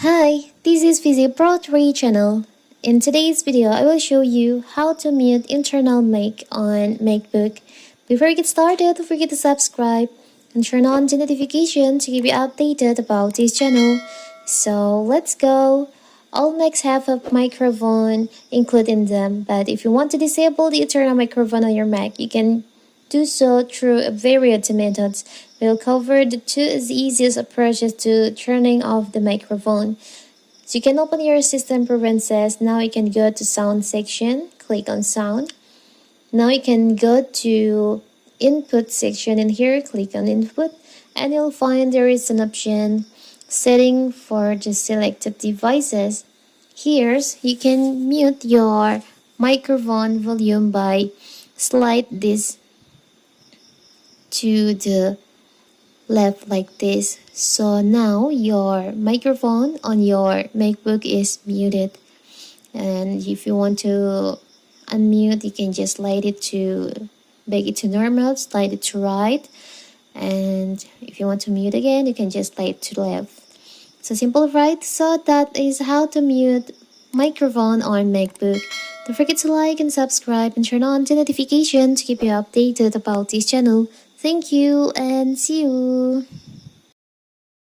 Hi, this is Physi Pro 3 channel. In today's video, I will show you how to mute internal mic on MacBook. Before we get started, don't forget to subscribe and turn on the notification to keep you updated about this channel. So let's go. All Macs have a microphone included in them, but if you want to disable the internal microphone on your Mac, you can do so through a variety of methods. We'll cover the two easiest approaches to turning off the microphone. So you can open your system preferences. Now you can go to sound section, click on sound. Now you can go to input section and here click on input and you'll find there is an option setting for the selected devices. Here you can mute your microphone volume by slide this to the left like this. So now your microphone on your MacBook is muted, and if you want to unmute, you can just slide it to make it to normal, slide it to right, and if you want to mute again, you can just slide to left. So simple, right? So that is how to mute microphone on MacBook. Don't forget to like and subscribe and turn on the notification to keep you updated about this channel. Thank you and see you.